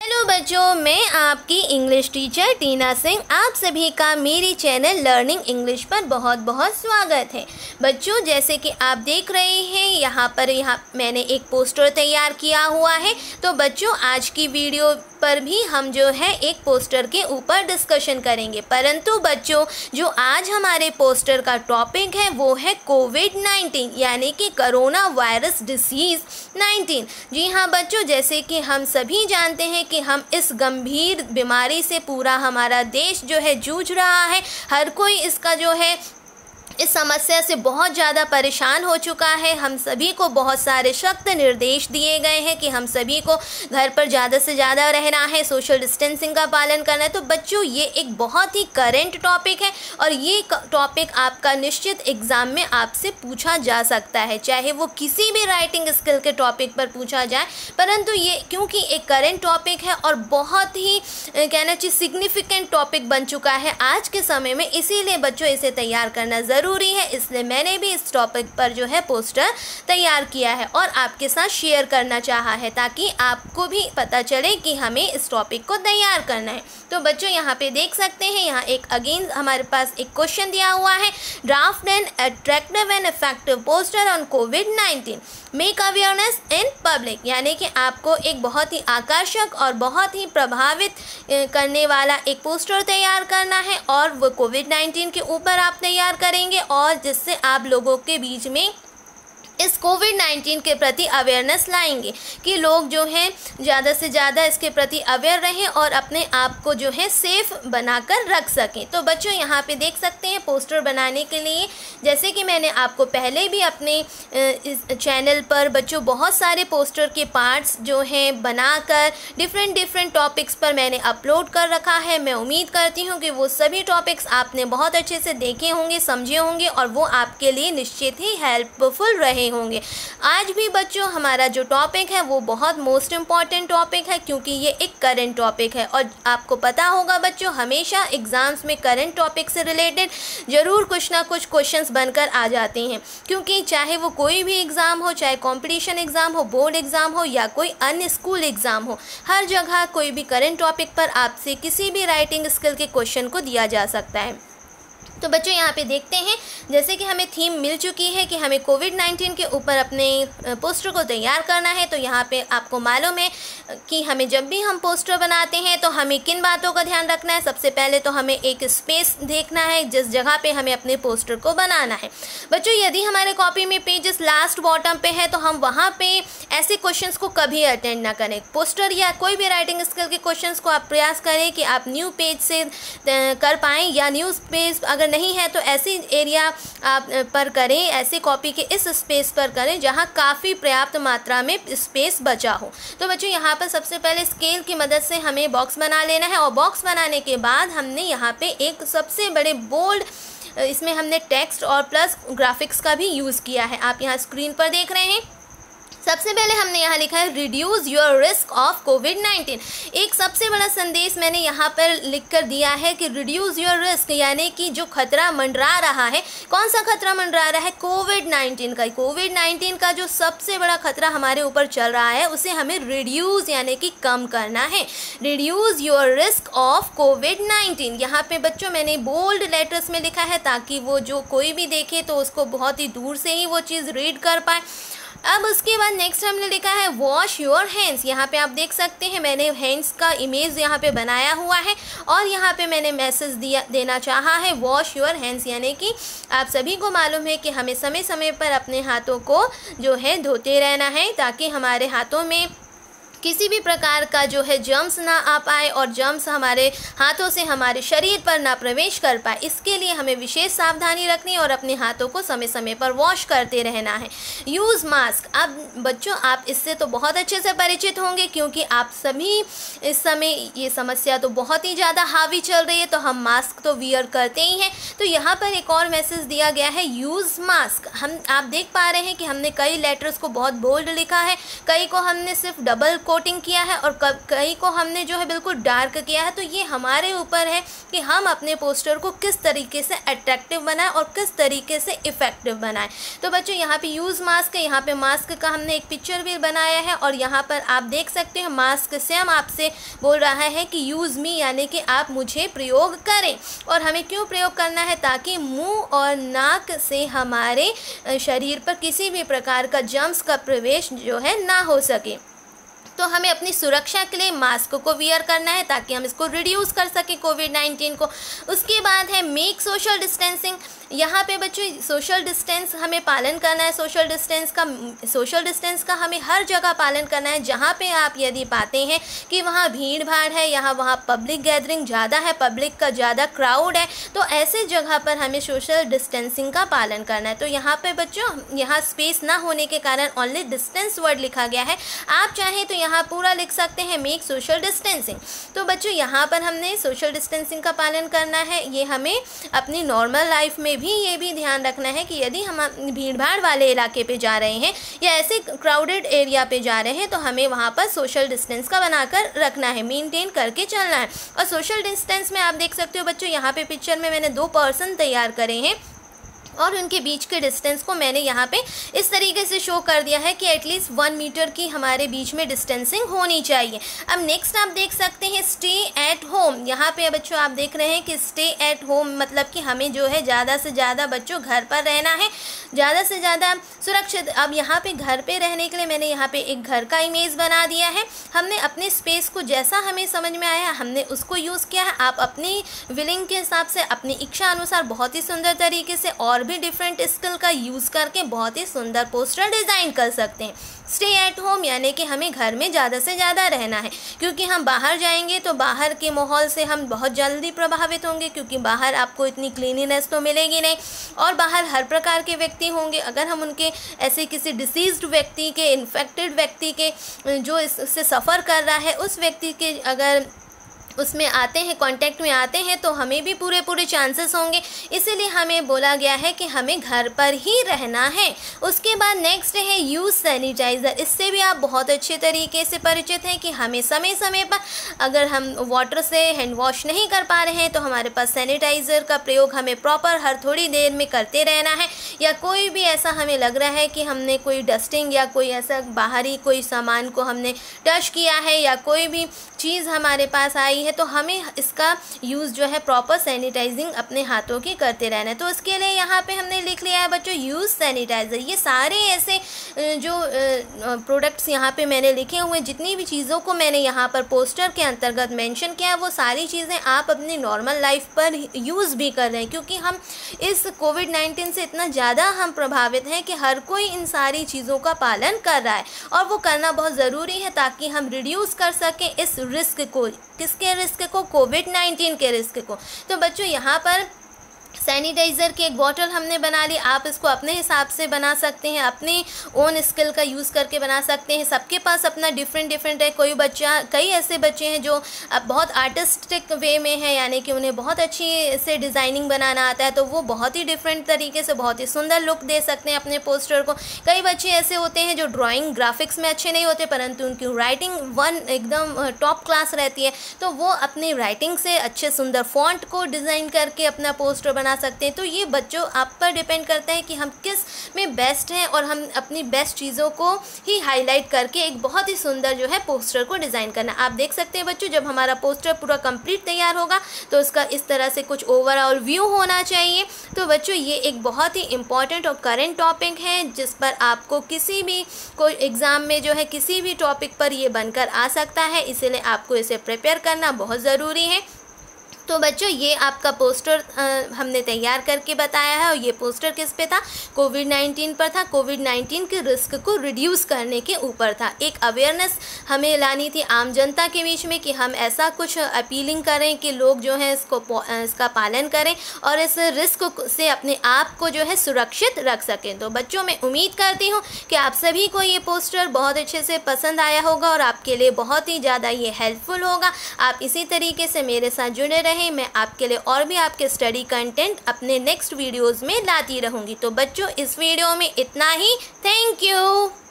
Hello बच्चों, मैं आपकी इंग्लिश टीचर टीना सिंह। आप सभी का मेरे चैनल लर्निंग इंग्लिश पर बहुत बहुत स्वागत है। बच्चों, जैसे कि आप देख रहे हैं यहाँ मैंने एक पोस्टर तैयार किया हुआ है। तो बच्चों, आज की वीडियो पर भी हम जो है एक पोस्टर के ऊपर डिस्कशन करेंगे। परंतु बच्चों, जो आज हमारे पोस्टर का टॉपिक है वो है कोविड-19 यानी कि कोरोना वायरस डिसीज़ 19। जी हाँ बच्चों, जैसे कि हम सभी जानते हैं कि हम इस गंभीर बीमारी से पूरा हमारा देश जो है जूझ रहा है। हर कोई इसका जो है इस समस्या से बहुत ज़्यादा परेशान हो चुका है। हम सभी को बहुत सारे सख्त निर्देश दिए गए हैं कि हम सभी को घर पर ज़्यादा से ज़्यादा रहना है, सोशल डिस्टेंसिंग का पालन करना है। तो बच्चों, ये एक बहुत ही करेंट टॉपिक है और ये टॉपिक आपका निश्चित एग्ज़ाम में आपसे पूछा जा सकता है, चाहे वो किसी भी राइटिंग स्किल के टॉपिक पर पूछा जाए। परंतु ये क्योंकि एक करेंट टॉपिक है और बहुत ही कहना चाहिए सिग्निफिकेंट टॉपिक बन चुका है आज के समय में, इसीलिए बच्चों इसे तैयार करना ज़रूरी है। इसलिए मैंने भी इस टॉपिक पर जो है पोस्टर तैयार किया है और आपके साथ शेयर करना चाहा है, ताकि आपको भी पता चले कि हमें इस टॉपिक को तैयार करना है। तो बच्चों, यहाँ पे देख सकते हैं, यहाँ एक अगेन हमारे पास एक क्वेश्चन दिया हुआ है। Draft an attractive and effective poster on covid, make awareness in public, यानी कि आपको एक बहुत ही आकर्षक और बहुत ही प्रभावित करने वाला एक पोस्टर तैयार करना है और वो कोविड-19 के ऊपर आप तैयार करेंगे, और जिससे आप लोगों के बीच में इस कोविड-19 के प्रति अवेयरनेस लाएंगे कि लोग जो हैं ज़्यादा से ज़्यादा इसके प्रति अवेयर रहें और अपने आप को जो है सेफ़ बनाकर रख सकें। तो बच्चों, यहाँ पे देख सकते हैं पोस्टर बनाने के लिए, जैसे कि मैंने आपको पहले भी अपने इस चैनल पर बच्चों बहुत सारे पोस्टर के पार्ट्स जो हैं बनाकर डिफरेंट टॉपिक्स पर मैंने अपलोड कर रखा है। मैं उम्मीद करती हूँ कि वो सभी टॉपिक्स आपने बहुत अच्छे से देखे होंगे, समझे होंगे और वो आपके लिए निश्चित ही हेल्पफुल रहे होंगे। आज भी बच्चों हमारा जो टॉपिक है वो बहुत मोस्ट इम्पॉर्टेंट टॉपिक है, क्योंकि ये एक करंट टॉपिक है और आपको पता होगा बच्चों, हमेशा एग्जाम्स में करंट टॉपिक से रिलेटेड ज़रूर कुछ ना कुछ क्वेश्चंस बनकर आ जाते हैं। क्योंकि चाहे वो कोई भी एग्ज़ाम हो, चाहे कॉम्पिटिशन एग्ज़ाम हो, बोर्ड एग्ज़ाम हो या कोई अन्य स्कूल एग्ज़ाम हो, हर जगह कोई भी करंट टॉपिक पर आपसे किसी भी राइटिंग स्किल के क्वेश्चन को दिया जा सकता है। तो बच्चों, यहाँ पे देखते हैं, जैसे कि हमें थीम मिल चुकी है कि हमें कोविड-19 के ऊपर अपने पोस्टर को तैयार करना है। तो यहाँ पे आपको मालूम है कि हमें जब भी हम पोस्टर बनाते हैं तो हमें किन बातों का ध्यान रखना है। सबसे पहले तो हमें एक स्पेस देखना है जिस जगह पे हमें अपने पोस्टर को बनाना है। बच्चों, यदि हमारे कॉपी में पेजेस लास्ट बॉटम पे है तो हम वहाँ पे ऐसे क्वेश्चंस को कभी अटेंड ना करें। पोस्टर या कोई भी राइटिंग स्किल के क्वेश्चंस को आप प्रयास करें कि आप न्यू पेज से कर पाएँ, या न्यूज़ पेज अगर नहीं है तो ऐसी एरिया आप पर करें, ऐसी कॉपी के इस स्पेस पर करें जहां काफ़ी पर्याप्त मात्रा में स्पेस बचा हो। तो बच्चों, यहाँ पर सबसे पहले स्केल की मदद से हमें बॉक्स बना लेना है और बॉक्स बनाने के बाद हमने यहाँ पे एक सबसे बड़े बोल्ड, इसमें हमने टेक्स्ट और प्लस ग्राफिक्स का भी यूज़ किया है। आप यहाँ स्क्रीन पर देख रहे हैं। सबसे पहले हमने यहाँ लिखा है रिड्यूस योर रिस्क ऑफ कोविड-19। एक सबसे बड़ा संदेश मैंने यहाँ पर लिख कर दिया है कि रिड्यूस योर रिस्क, यानी कि जो खतरा मंडरा रहा है, कौन सा खतरा मंडरा रहा है? कोविड-19 का। कोविड-19 का जो सबसे बड़ा खतरा हमारे ऊपर चल रहा है उसे हमें रिड्यूस यानी कि कम करना है। रिड्यूस योर रिस्क ऑफ कोविड-19, यहाँ पे बच्चों मैंने बोल्ड लेटर्स में लिखा है ताकि वो जो कोई भी देखे तो उसको बहुत ही दूर से ही वो चीज़ रीड कर पाए। अब उसके बाद नेक्स्ट हमने लिखा है वॉश योर हैंड्स। यहाँ पे आप देख सकते हैं मैंने हैंड्स का इमेज यहाँ पे बनाया हुआ है और यहाँ पे मैंने मैसेज देना चाहा है वॉश योर हैंड्स, यानी कि आप सभी को मालूम है कि हमें समय समय पर अपने हाथों को जो है धोते रहना है, ताकि हमारे हाथों में किसी भी प्रकार का जो है जर्म्स ना आ पाए और जर्म्स हमारे हाथों से हमारे शरीर पर ना प्रवेश कर पाए। इसके लिए हमें विशेष सावधानी रखनी और अपने हाथों को समय समय पर वॉश करते रहना है। Use mask. अब बच्चों, आप इससे तो बहुत अच्छे से परिचित होंगे क्योंकि आप सभी इस समय ये समस्या तो बहुत ही ज़्यादा हावी चल रही है, तो हम मास्क तो वियर करते ही हैं। तो यहाँ पर एक और मैसेज दिया गया है यूज़ मास्क। आप देख पा रहे हैं कि हमने कई लेटर्स को बहुत बोल्ड लिखा है, कई को हमने सिर्फ डबल कोटिंग किया है और कई को हमने जो है बिल्कुल डार्क किया है। तो ये हमारे ऊपर है कि हम अपने पोस्टर को किस तरीके से अट्रैक्टिव बनाएं और किस तरीके से इफ़ेक्टिव बनाएं। तो बच्चों यहाँ पे यूज़ मास्क है, यहाँ पे मास्क का हमने एक पिक्चर भी बनाया है और यहाँ पर आप देख सकते हो मास्क सेम आपसे बोल रहा है कि यूज़ मी, यानी कि आप मुझे प्रयोग करें। और हमें क्यों प्रयोग करना है? ताकि मुंह और नाक से हमारे शरीर पर किसी भी प्रकार का जर्म्स का प्रवेश जो है ना हो सके। तो हमें अपनी सुरक्षा के लिए मास्क को वियर करना है ताकि हम इसको रिड्यूस कर सकें कोविड-19 को। उसके बाद है मेक सोशल डिस्टेंसिंग। यहाँ पे बच्चों सोशल डिस्टेंस हमें पालन करना है। सोशल डिस्टेंस का हमें हर जगह पालन करना है। जहाँ पे आप यदि पाते हैं कि वहाँ भीड़ भाड़ है, वहाँ पब्लिक गैदरिंग ज़्यादा है, पब्लिक का ज़्यादा क्राउड है, तो ऐसे जगह पर हमें सोशल डिस्टेंसिंग का पालन करना है। तो यहाँ पे बच्चों यहाँ स्पेस ना होने के कारण ओनली डिस्टेंस वर्ड लिखा गया है। आप चाहें तो यहाँ पूरा लिख सकते हैं मेक सोशल डिस्टेंसिंग। तो बच्चों यहाँ पर हमने सोशल डिस्टेंसिंग का पालन करना है। ये हमें अपनी नॉर्मल लाइफ में भी ये भी ध्यान रखना है कि यदि हम भीड़ भाड़ वाले इलाके पे जा रहे हैं या ऐसे क्राउडेड एरिया पे जा रहे हैं तो हमें वहाँ पर सोशल डिस्टेंस का बनाकर रखना है, मेंटेन करके चलना है। और सोशल डिस्टेंस में आप देख सकते हो बच्चों यहाँ पे पिक्चर में मैंने 2 पर्सन तैयार करे हैं और उनके बीच के डिस्टेंस को मैंने यहाँ पे इस तरीके से शो कर दिया है कि एटलीस्ट 1 मीटर की हमारे बीच में डिस्टेंसिंग होनी चाहिए। अब नेक्स्ट आप देख सकते हैं स्टे एट होम। यहाँ पे बच्चों आप देख रहे हैं कि स्टे एट होम मतलब कि हमें जो है ज़्यादा से ज़्यादा बच्चों घर पर रहना है, ज़्यादा से ज़्यादा सुरक्षित। अब यहाँ पे घर पे रहने के लिए मैंने यहाँ पे एक घर का इमेज बना दिया है। हमने अपने स्पेस को जैसा हमें समझ में आया हमने उसको यूज़ किया है। आप अपनी विलिंग के हिसाब से अपनी इच्छा अनुसार बहुत ही सुंदर तरीके से और भी डिफरेंट स्किल का यूज़ करके बहुत ही सुंदर पोस्टर डिज़ाइन कर सकते हैं। स्टे एट होम यानी कि हमें घर में ज़्यादा से ज़्यादा रहना है, क्योंकि हम बाहर जाएंगे तो बाहर के माहौल से हम बहुत जल्दी प्रभावित होंगे, क्योंकि बाहर आपको इतनी क्लीनिनेस तो मिलेगी नहीं और बाहर हर प्रकार के व्यक्ति होंगे। अगर हम उनके ऐसे किसी डिसीज्ड व्यक्ति के, इन्फेक्टेड व्यक्ति के जो इससे सफ़र कर रहा है उस व्यक्ति के अगर उसमें आते हैं, कांटेक्ट में आते हैं, तो हमें भी पूरे चांसेस होंगे। इसीलिए हमें बोला गया है कि हमें घर पर ही रहना है। उसके बाद नेक्स्ट है यूज़ सैनिटाइज़र। इससे भी आप बहुत अच्छे तरीके से परिचित हैं कि हमें समय समय पर अगर हम वाटर से हैंड वॉश नहीं कर पा रहे हैं तो हमारे पास सैनिटाइज़र का प्रयोग हमें प्रॉपर हर थोड़ी देर में करते रहना है। या कोई भी ऐसा हमें लग रहा है कि हमने कोई डस्टिंग या कोई ऐसा बाहरी कोई सामान को हमने टच किया है या कोई भी चीज़ हमारे पास आई है तो हमें इसका यूज़ जो है प्रॉपर सैनिटाइजिंग अपने हाथों की करते रहना है। तो उसके लिए यहाँ पे हमने लिख लिया है बच्चों यूज़ सैनिटाइज़र। ये सारे ऐसे जो प्रोडक्ट्स यहाँ पे मैंने लिखे हुए, जितनी भी चीज़ों को मैंने यहाँ पर पोस्टर के अंतर्गत मेंशन किया है वो सारी चीज़ें आप अपनी नॉर्मल लाइफ पर यूज़ भी कर रहे हैं, क्योंकि हम इस कोविड-19 से इतना ज़्यादा हम प्रभावित हैं कि हर कोई इन सारी चीज़ों का पालन कर रहा है और वो करना बहुत ज़रूरी है ताकि हम रिड्यूस कर सकें इस रिस्क को। किसके रिस्क को? कोविड-19 के रिस्क को। तो बच्चों यहाँ पर सैनिटाइज़र की एक बॉटल हमने बना ली। आप इसको अपने हिसाब से बना सकते हैं, अपनी ओन स्किल का यूज़ करके बना सकते हैं। सबके पास अपना डिफरेंट है। कई ऐसे बच्चे हैं जो अब बहुत आर्टिस्टिक वे में है, यानी कि उन्हें बहुत अच्छी से डिज़ाइनिंग बनाना आता है, तो वो बहुत ही डिफरेंट तरीके से बहुत ही सुंदर लुक दे सकते हैं अपने पोस्टर को। कई बच्चे ऐसे होते हैं जो ड्राइंग ग्राफिक्स में अच्छे नहीं होते, परंतु उनकी राइटिंग एकदम टॉप क्लास रहती है, तो वो अपनी राइटिंग से अच्छे सुंदर फॉन्ट को डिज़ाइन करके अपना पोस्टर बना सकते हैं। तो ये बच्चों आप पर डिपेंड करता है कि हम किस में बेस्ट हैं और हम अपनी बेस्ट चीज़ों को ही हाईलाइट करके एक बहुत ही सुंदर जो है पोस्टर को डिज़ाइन करना। आप देख सकते हैं बच्चों, जब हमारा पोस्टर पूरा कंप्लीट तैयार होगा तो इसका इस तरह से कुछ ओवरऑल व्यू होना चाहिए। तो बच्चों ये एक बहुत ही इम्पॉर्टेंट और करेंट टॉपिक है जिस पर आपको किसी भी कोई एग्ज़ाम में जो है किसी भी टॉपिक पर ये बनकर आ सकता है, इसीलिए आपको इसे प्रिपेयर करना बहुत ज़रूरी है। तो बच्चों ये आपका पोस्टर हमने तैयार करके बताया है और ये पोस्टर किस पे था? कोविड-19 पर था। कोविड-19 के रिस्क को रिड्यूस करने के ऊपर था। एक अवेयरनेस हमें लानी थी आम जनता के बीच में कि हम ऐसा कुछ अपीलिंग करें कि लोग जो है इसका पालन करें और इस रिस्क से अपने आप को जो है सुरक्षित रख सकें। तो बच्चों मैं उम्मीद करती हूँ कि आप सभी को ये पोस्टर बहुत अच्छे से पसंद आया होगा और आपके लिए बहुत ही ज़्यादा ये हेल्पफुल होगा। आप इसी तरीके से मेरे साथ जुड़े रहें, मैं आपके लिए और भी आपके स्टडी कंटेंट अपने नेक्स्ट वीडियोस में लाती रहूँगी। तो बच्चों इस वीडियो में इतना ही। Thank you.